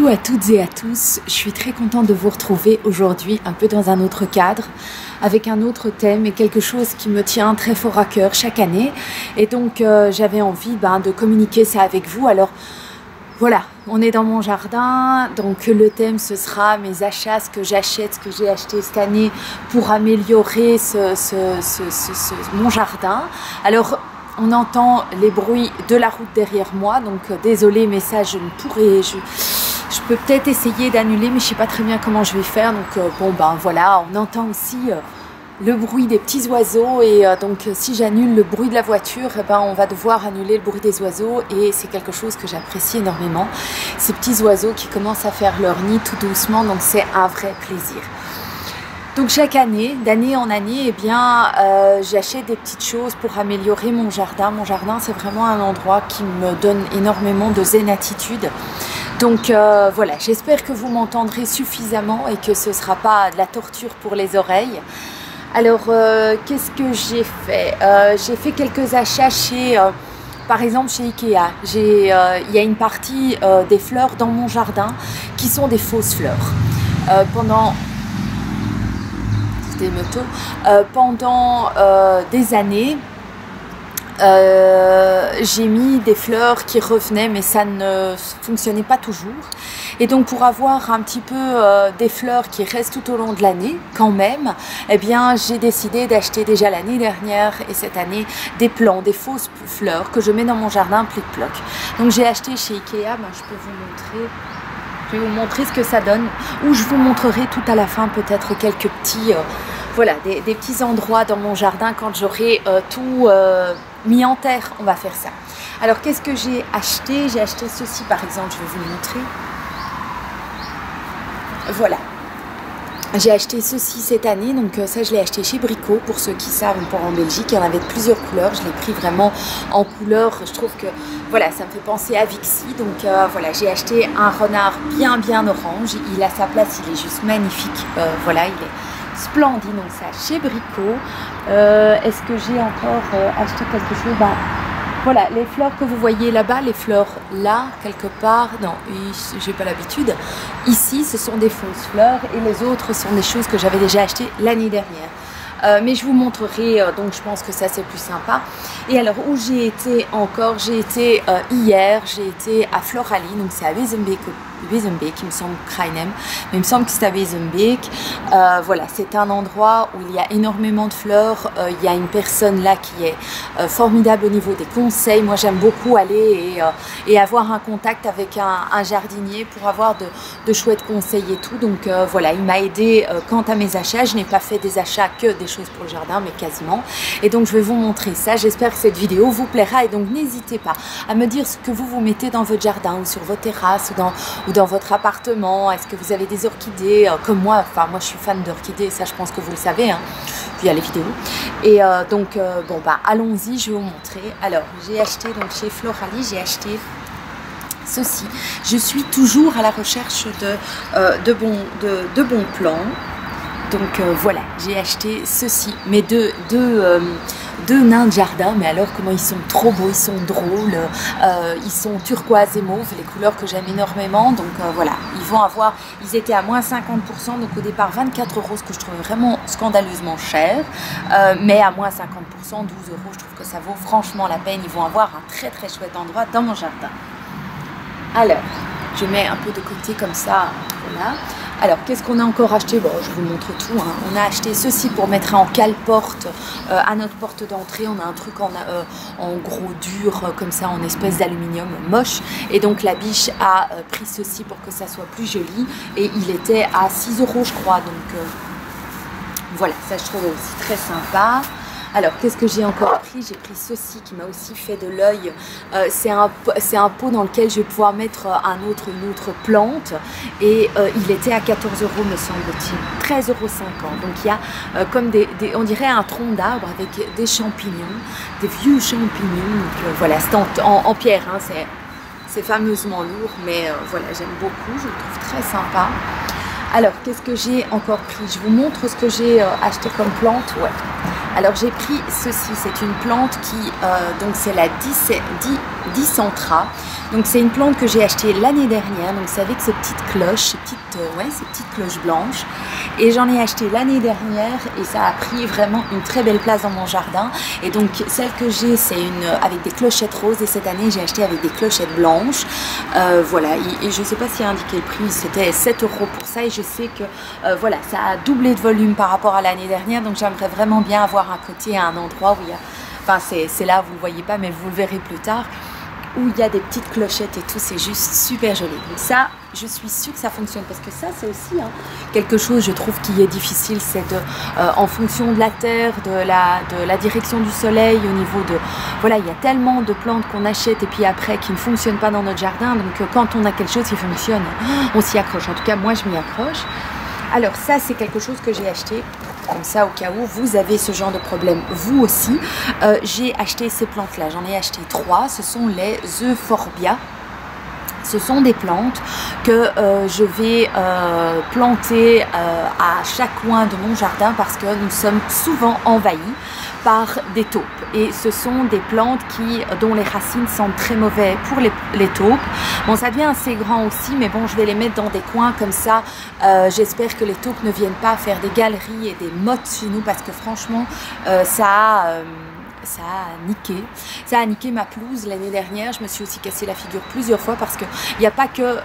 Coucou à toutes et à tous, je suis très contente de vous retrouver aujourd'hui un peu dans un autre cadre, avec un autre thème et quelque chose qui me tient très fort à cœur chaque année. Et donc j'avais envie de communiquer ça avec vous. Alors voilà, on est dans mon jardin, donc le thème ce sera mes achats, ce que j'achète, ce que j'ai acheté cette année pour améliorer mon jardin. Alors on entend les bruits de la route derrière moi, donc désolé, mais ça je ne pourrai, je peux peut-être essayer d'annuler, mais je ne sais pas très bien comment je vais faire. Donc voilà, on entend aussi le bruit des petits oiseaux et donc si j'annule le bruit de la voiture, on va devoir annuler le bruit des oiseaux et c'est quelque chose que j'apprécie énormément. Ces petits oiseaux qui commencent à faire leur nid tout doucement, donc c'est un vrai plaisir. Donc chaque année, d'année en année, j'achète des petites choses pour améliorer mon jardin. Mon jardin, c'est vraiment un endroit qui me donne énormément de zen-attitude. Donc voilà, j'espère que vous m'entendrez suffisamment et que ce ne sera pas de la torture pour les oreilles. Alors, qu'est-ce que j'ai fait? J'ai fait quelques achats chez... par exemple chez Ikea, il y a une partie des fleurs dans mon jardin qui sont des fausses fleurs. Pendant des années, j'ai mis des fleurs qui revenaient, mais ça ne fonctionnait pas toujours. Et donc pour avoir un petit peu des fleurs qui restent tout au long de l'année quand même, j'ai décidé d'acheter déjà l'année dernière et cette année des plants, des fausses fleurs que je mets dans mon jardin plic-ploc. Donc j'ai acheté chez Ikea, je peux vous montrer. Je vais vous montrer ce que ça donne, ou je vous montrerai tout à la fin peut-être quelques petits, des petits endroits dans mon jardin quand j'aurai tout mis en terre, on va faire ça. Alors qu'est-ce que j'ai acheté? J'ai acheté ceci par exemple, je vais vous le montrer. Voilà. J'ai acheté ceci cette année, donc ça je l'ai acheté chez Brico, pour ceux qui savent, en Belgique, il y en avait de plusieurs couleurs, je l'ai pris vraiment en couleur, je trouve que voilà, ça me fait penser à Vixi, donc voilà, j'ai acheté un renard bien orange, il a sa place, il est juste magnifique, voilà, il est splendide, donc ça chez Brico. Est-ce que j'ai encore acheté quelque chose? Voilà, les fleurs que vous voyez là-bas, les fleurs là, quelque part, non, j'ai pas l'habitude. Ici, ce sont des fausses fleurs et les autres sont des choses que j'avais déjà achetées l'année dernière. Mais je vous montrerai, donc je pense que ça c'est plus sympa. Et alors où j'ai été encore, j'ai été hier, j'ai été à Floralie, donc c'est à Wezenbeek, il me semble, Krainem, mais il me semble que c'est à Wezenbeek. Voilà, c'est un endroit où il y a énormément de fleurs, il y a une personne là qui est formidable au niveau des conseils. Moi j'aime beaucoup aller et avoir un contact avec un jardinier pour avoir de chouettes conseils et tout. Donc voilà, il m'a aidé quant à mes achats. Je n'ai pas fait des achats que des choses pour le jardin, mais quasiment. Et donc je vais vous montrer ça. J'espère que cette vidéo vous plaira et donc n'hésitez pas à me dire ce que vous mettez dans votre jardin ou sur vos terrasses ou dans votre appartement. Est-ce que vous avez des orchidées comme moi? Enfin moi je suis fan d'orchidées, ça je pense que vous le savez via les vidéos. Et allons-y, je vais vous montrer. Alors j'ai acheté donc chez Floralie, j'ai acheté ceci. Je suis toujours à la recherche de bons plans. Donc voilà, j'ai acheté ceci, mes deux nains de jardin, mais alors comment ils sont trop beaux, ils sont drôles, ils sont turquoise et mauve, les couleurs que j'aime énormément. Donc voilà, ils étaient à moins 50%, donc au départ 24 €, ce que je trouvais vraiment scandaleusement cher, mais à moins 50%, 12 €, je trouve que ça vaut franchement la peine. Ils vont avoir un très chouette endroit dans mon jardin. Alors, je mets un peu de côté comme ça, voilà. Alors, qu'est-ce qu'on a encore acheté? Bon, je vous montre tout. On a acheté ceci pour mettre en cale-porte à notre porte d'entrée. On a un truc en gros dur, comme ça, en espèce d'aluminium moche. Et donc, la biche a pris ceci pour que ça soit plus joli. Et il était à 6 €, je crois. Donc, voilà, ça, je trouve aussi très sympa. Alors, qu'est-ce que j'ai encore pris? J'ai pris ceci qui m'a aussi fait de l'œil. C'est un pot dans lequel je vais pouvoir mettre une autre plante. Et il était à 14 €, me semble-t-il. 13,50 €. Donc, il y a comme on dirait un tronc d'arbre avec des champignons, des vieux champignons. Donc, voilà, c'est en pierre. C'est fameusement lourd, mais voilà, j'aime beaucoup. Je le trouve très sympa. Alors, qu'est-ce que j'ai encore pris? Je vous montre ce que j'ai acheté comme plante. Ouais. Alors j'ai pris ceci, c'est une plante qui, donc c'est la Dicentra. Donc c'est une plante que j'ai achetée l'année dernière, donc c'est avec ces petites cloches, ces petites cloches blanches. Et j'en ai acheté l'année dernière et ça a pris vraiment une très belle place dans mon jardin. Et donc celle que j'ai, c'est une avec des clochettes roses et cette année j'ai acheté avec des clochettes blanches. Voilà, et je ne sais pas s'il y a indiqué le prix, c'était 7 € pour ça et je sais que voilà, ça a doublé de volume par rapport à l'année dernière. Donc j'aimerais vraiment bien avoir un côté à un endroit où il y a, enfin c'est là, vous ne le voyez pas mais vous le verrez plus tard, où il y a des petites clochettes et tout, c'est juste super joli. Donc ça, je suis sûre que ça fonctionne parce que ça c'est aussi quelque chose je trouve qui est difficile, c'est de en fonction de la terre, de la direction du soleil, au niveau de, voilà, il y a tellement de plantes qu'on achète et puis après qui ne fonctionnent pas dans notre jardin, donc quand on a quelque chose qui fonctionne, on s'y accroche. En tout cas moi je m'y accroche. Alors ça c'est quelque chose que j'ai acheté comme ça au cas où vous avez ce genre de problème vous aussi. J'ai acheté ces plantes là, j'en ai acheté 3, ce sont les Euphorbia. Ce sont des plantes que je vais planter à chaque coin de mon jardin parce que nous sommes souvent envahis par des taupes. Et ce sont des plantes dont les racines sentent très mauvais pour les taupes. Bon, ça devient assez grand aussi, mais bon, je vais les mettre dans des coins comme ça. J'espère que les taupes ne viennent pas faire des galeries et des mottes chez nous parce que franchement, ça a niqué ma pelouse l'année dernière. Je me suis aussi cassé la figure plusieurs fois parce qu'il n'y a pas que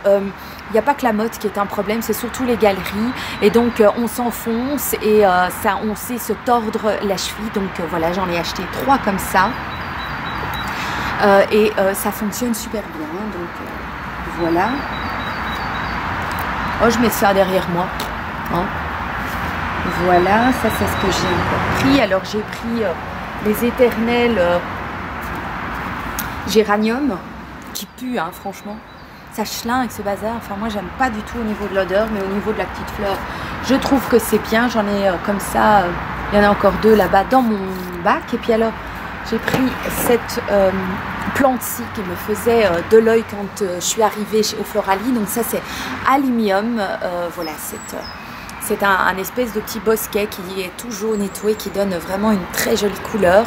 la motte qui est un problème, c'est surtout les galeries et donc on s'enfonce et on sait se tordre la cheville. Donc voilà, j'en ai acheté 3 comme ça et ça fonctionne super bien. Donc voilà. Oh, je mets ça derrière moi. Hein. Voilà, ça c'est ce que j'ai encore pris. Alors j'ai pris les éternels géraniums qui puent, hein, franchement. Ça chlingue ce bazar. Enfin, moi, j'aime pas du tout au niveau de l'odeur, mais au niveau de la petite fleur, je trouve que c'est bien. J'en ai comme ça, il y en a encore 2 là-bas dans mon bac. Et puis alors, j'ai pris cette plante-ci qui me faisait de l'œil quand je suis arrivée au Floralie. Donc ça, c'est Alimium. Voilà, c'est un espèce de petit bosquet qui est tout jaune et tout et qui donne vraiment une très jolie couleur,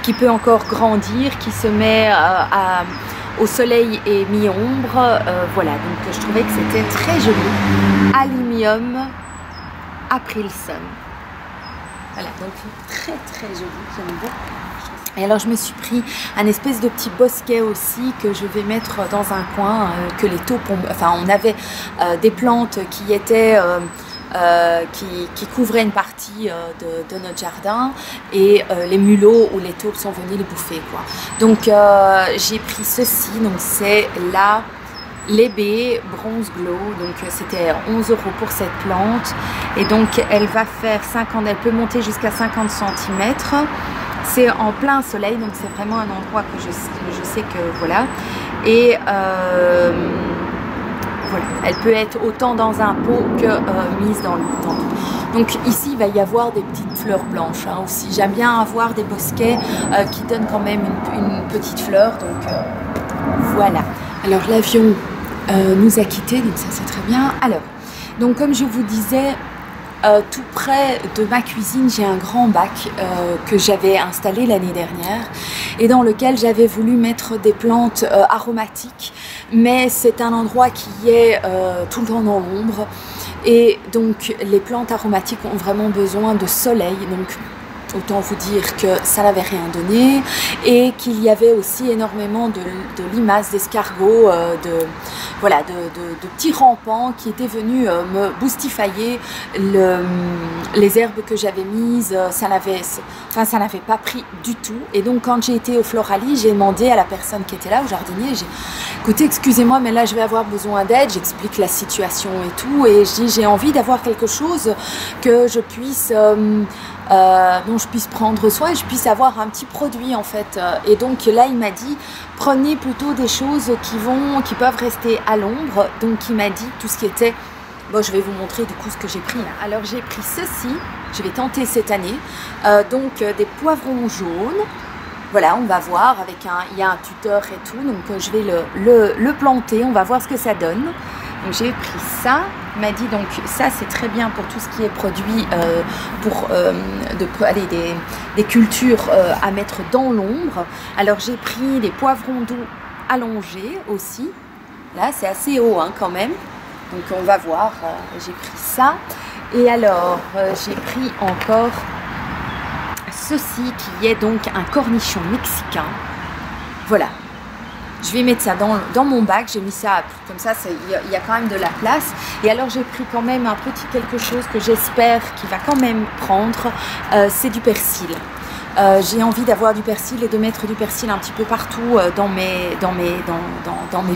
qui peut encore grandir, qui se met au soleil et mi-ombre. Voilà, donc je trouvais que c'était très joli. Alimium April Sun. Voilà, donc très très joli, j'aime beaucoup. Et alors je me suis pris un espèce de petit bosquet aussi que je vais mettre dans un coin, que les taupes ont, enfin on avait des plantes qui étaient... qui couvrait une partie de notre jardin et les mulots ou les taupes sont venus les bouffer quoi. Donc j'ai pris ceci, donc c'est la Lébé Bronze Glow, donc c'était 11 € pour cette plante et donc elle va faire 50, elle peut monter jusqu'à 50 cm. C'est en plein soleil, donc c'est vraiment un endroit que je sais que voilà. Et voilà, elle peut être autant dans un pot que mise dans le temps. Donc ici, il va y avoir des petites fleurs blanches hein, aussi. J'aime bien avoir des bosquets qui donnent quand même une petite fleur. Donc voilà. Alors l'avion nous a quittés, donc ça c'est très bien. Alors, donc comme je vous disais, tout près de ma cuisine, j'ai un grand bac que j'avais installé l'année dernière et dans lequel j'avais voulu mettre des plantes aromatiques, mais c'est un endroit qui est tout le temps dans l'ombre et donc les plantes aromatiques ont vraiment besoin de soleil, donc autant vous dire que ça n'avait rien donné et qu'il y avait aussi énormément de limaces, d'escargots, de petits rampants qui étaient venus me boustifailler les herbes que j'avais mises. Ça n'avait pas pris du tout et donc quand j'ai été au Floralie, j'ai demandé à la personne qui était là, au jardinier, j'ai écoutez, excusez-moi mais là je vais avoir besoin d'aide, j'explique la situation et tout et je dis j'ai envie d'avoir quelque chose que je puisse dont je puisse prendre soin et je puisse avoir un petit produit en fait. Et donc là il m'a dit prenez plutôt des choses qui peuvent rester à l'ombre. Donc il m'a dit tout ce qui était, bon je vais vous montrer du coup ce que j'ai pris là. Alors j'ai pris ceci, je vais tenter cette année, donc des poivrons jaunes. Voilà, on va voir, il y a un tuteur et tout, donc je vais le planter, on va voir ce que ça donne. Donc j'ai pris ça, m'a dit donc ça c'est très bien pour tout ce qui est produit pour des cultures à mettre dans l'ombre. Alors j'ai pris des poivrons doux allongés aussi. Là c'est assez haut hein, quand même. Donc on va voir, j'ai pris ça. Et alors j'ai pris encore ceci qui est donc un cornichon mexicain. Voilà. Je vais mettre ça dans mon bac, j'ai mis ça comme ça, il y a quand même de la place. Et alors j'ai pris quand même un petit quelque chose que j'espère qu'il va quand même prendre, c'est du persil. J'ai envie d'avoir du persil et de mettre du persil un petit peu partout dans mes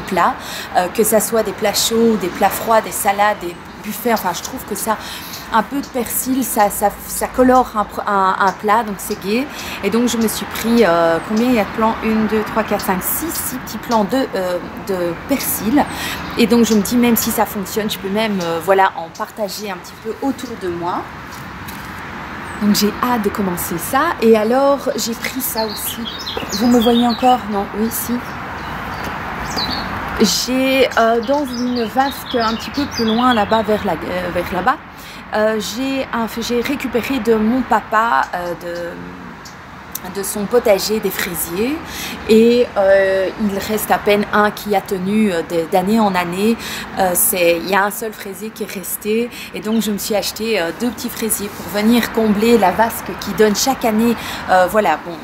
plats, que ça soit des plats chauds, des plats froids, des salades, des buffets, enfin je trouve que ça... Un peu de persil, ça colore un plat, donc c'est gai. Et donc je me suis pris, combien il y a de plants? 1, 2, 3, 4, 5, 6 petits plants de persil. Et donc je me dis, même si ça fonctionne, je peux même voilà, en partager un petit peu autour de moi. Donc j'ai hâte de commencer ça. Et alors j'ai pris ça aussi. Vous me voyez encore? Non, oui, si. J'ai dans une vasque un petit peu plus loin là-bas, vers là-bas, j'ai récupéré de mon papa de son potager des fraisiers et il reste à peine un qui a tenu d'année en année. Il y a un seul fraisier qui est resté et donc je me suis acheté 2 petits fraisiers pour venir combler la vasque qui donne chaque année. Voilà, bon,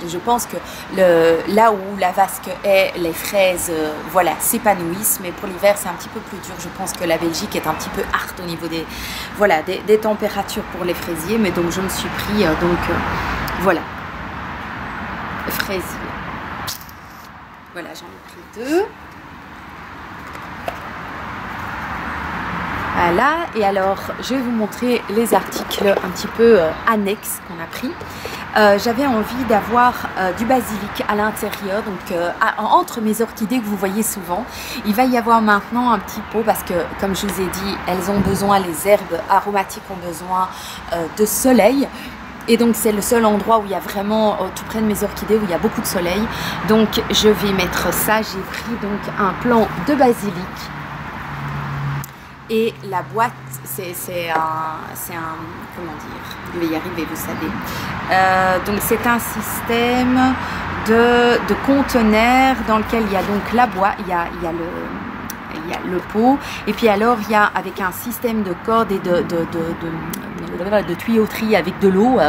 je pense que là où la vasque est, les fraises voilà, s'épanouissent, mais pour l'hiver c'est un petit peu plus dur. Je pense que la Belgique est un petit peu hard au niveau des températures pour les fraisiers, mais donc je me suis pris voilà, fraisier. Voilà, j'en ai pris 2. Voilà, et alors je vais vous montrer les articles un petit peu annexes qu'on a pris. J'avais envie d'avoir du basilic à l'intérieur, donc entre mes orchidées que vous voyez souvent. Il va y avoir maintenant un petit pot parce que, comme je vous ai dit, elles ont besoin, les herbes aromatiques ont besoin de soleil. Et donc c'est le seul endroit où il y a vraiment, tout près de mes orchidées, où il y a beaucoup de soleil. Donc je vais mettre ça. J'ai pris donc un plant de basilic. Et la boîte, c'est un, comment dire, je vais y arriver, vous savez. Donc c'est un système de conteneur dans lequel il y a donc la boîte, il y a le pot, et puis alors il y a avec un système de cordes et de tuyauterie avec de l'eau.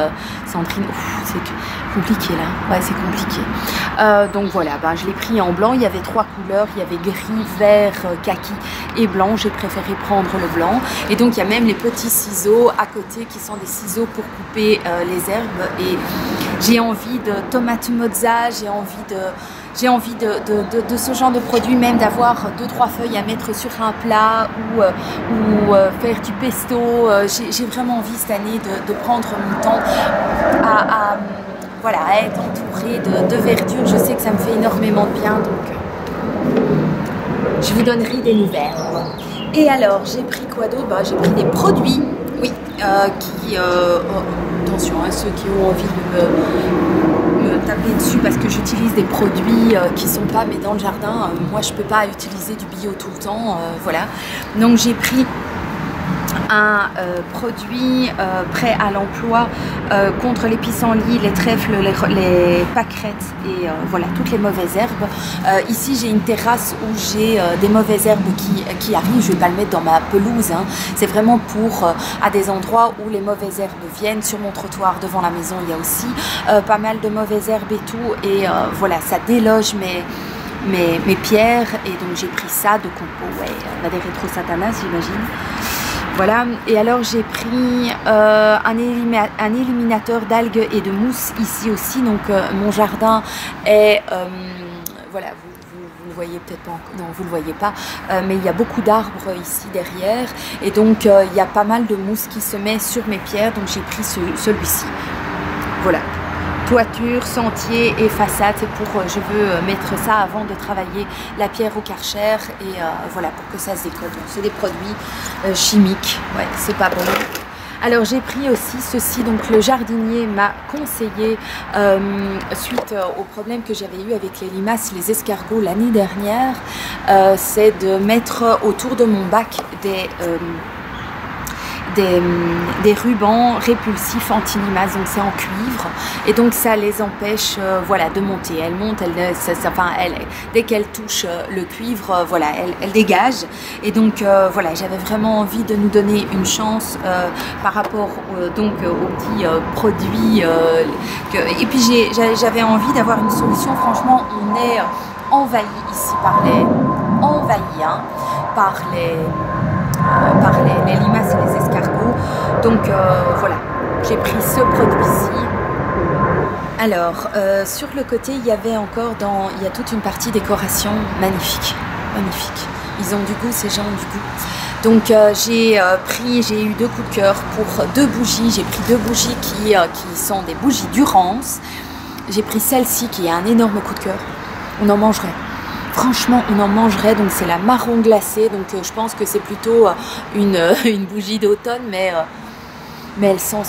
Sandrine, c'est compliqué là, ouais c'est compliqué. Donc voilà, ben, je l'ai pris en blanc, il y avait 3 couleurs, il y avait gris, vert, kaki et blanc. J'ai préféré prendre le blanc, et donc il y a même les petits ciseaux à côté qui sont des ciseaux pour couper les herbes. Et j'ai envie de tomate mozza, j'ai envie de ce genre de produit, même d'avoir 2-3 feuilles à mettre sur un plat ou faire du pesto. J'ai vraiment envie cette année de prendre mon temps voilà, à être entourée de verdure. Je sais que ça me fait énormément de bien, donc je vous donnerai des nouvelles. Et alors, j'ai pris quoi d'autre? Ben, j'ai pris des produits, oui, attention, hein, ceux qui ont envie de me taper dessus parce que j'utilise des produits qui sont pas, mais dans le jardin, moi je peux pas utiliser du bio tout le temps, voilà. Donc j'ai pris un produit prêt à l'emploi contre les pissenlits, les trèfles, les pâquerettes et voilà, toutes les mauvaises herbes. Ici j'ai une terrasse où j'ai des mauvaises herbes qui arrivent. Je vais pas le mettre dans ma pelouse, hein. C'est vraiment pour à des endroits où les mauvaises herbes viennent. Sur mon trottoir devant la maison il y a aussi pas mal de mauvaises herbes et tout, et voilà, ça déloge mes pierres. Et donc j'ai pris ça de compost, ouais, des rétro satanas j'imagine. Voilà, et alors j'ai pris un éliminateur d'algues et de mousse ici aussi. Donc mon jardin est, voilà, vous ne voyez peut-être pas, non vous ne le voyez pas, mais il y a beaucoup d'arbres ici derrière, et donc il y a pas mal de mousse qui se met sur mes pierres, donc j'ai pris celui-ci. Voilà. Toiture, sentier et façade, c'est pour, je veux mettre ça avant de travailler la pierre au Karcher, et voilà, pour que ça se décolle. C'est des produits chimiques, ouais, c'est pas bon. Alors j'ai pris aussi ceci, donc le jardinier m'a conseillé suite au problème que j'avais eu avec les limaces, les escargots l'année dernière, c'est de mettre autour de mon bac des rubans répulsifs anti-limaces, donc c'est en cuivre et donc ça les empêche voilà, de monter. Elles montent, dès qu'elles touchent le cuivre, voilà, elles dégagent et donc voilà, j'avais vraiment envie de nous donner une chance par rapport donc aux petits produits et puis j'avais envie d'avoir une solution. Franchement, on est envahi ici par les limaces et les escargots, donc voilà, j'ai pris ce produit-ci. Alors sur le côté il y avait encore il y a toute une partie décoration magnifique, magnifique. Ils ont du goût, ces gens ont du goût. Donc j'ai eu 2 coups de cœur pour 2 bougies. J'ai pris 2 bougies qui sont des bougies Durance. J'ai pris celle-ci qui est un énorme coup de cœur. On en mangerait. Franchement, on en mangerait, donc c'est la marron glacée, donc je pense que c'est plutôt une bougie d'automne, mais elles sont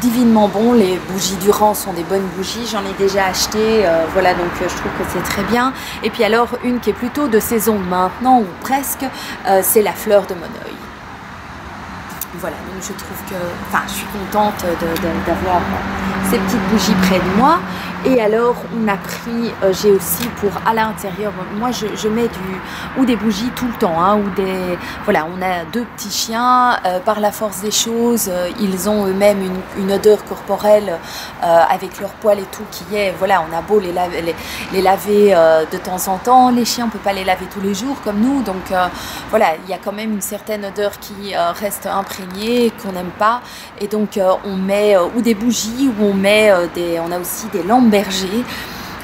divinement bon. Les bougies Durance sont des bonnes bougies, j'en ai déjà acheté, voilà, donc je trouve que c'est très bien. Et puis alors, une qui est plutôt de saison maintenant, ou presque, c'est la fleur de Moneuil. Voilà, donc je trouve que, enfin, je suis contente d'avoir ces petites bougies près de moi. Et alors, on a pris, j'ai aussi pour à l'intérieur, moi je mets des bougies tout le temps, hein, voilà, on a 2 petits chiens, par la force des choses, ils ont eux-mêmes une odeur corporelle avec leurs poils et tout qui est, voilà, on a beau les laver de temps en temps, les chiens on peut pas les laver tous les jours comme nous, donc voilà, il y a quand même une certaine odeur qui reste imprégnée, qu'on n'aime pas, et donc on met ou des bougies, ou on a aussi des lampes berger,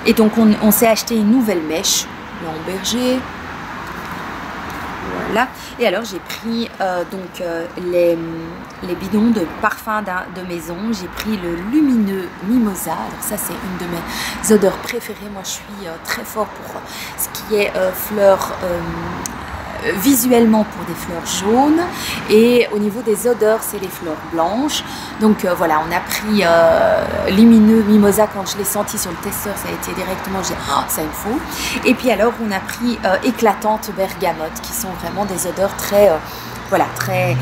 et donc on s'est acheté une nouvelle mèche, lampe berger, voilà. Et alors j'ai pris donc les bidons de parfum de maison. J'ai pris le lumineux mimosa. Alors ça c'est une de mes odeurs préférées. Moi je suis très fort pour ce qui est fleurs visuellement pour des fleurs jaunes, et au niveau des odeurs c'est les fleurs blanches. Donc voilà, on a pris lumineux mimosa. Quand je l'ai senti sur le testeur, ça a été directement, j'ai dit oh, ça il me faut. Et puis alors on a pris éclatante bergamote, qui sont vraiment des odeurs très voilà, très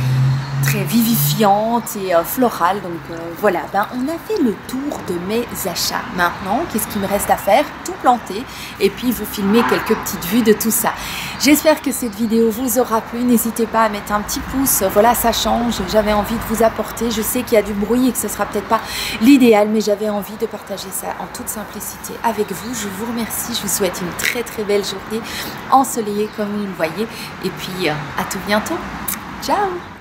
vivifiante et florale. Donc voilà, on a fait le tour de mes achats. Maintenant, qu'est-ce qu'il me reste à faire? Tout planter et puis vous filmer quelques petites vues de tout ça. J'espère que cette vidéo vous aura plu. N'hésitez pas à mettre un petit pouce. Voilà, ça change. J'avais envie de vous apporter. Je sais qu'il y a du bruit et que ce sera peut-être pas l'idéal, mais j'avais envie de partager ça en toute simplicité avec vous. Je vous remercie. Je vous souhaite une très très belle journée ensoleillée comme vous le voyez. Et puis à tout bientôt. Ciao!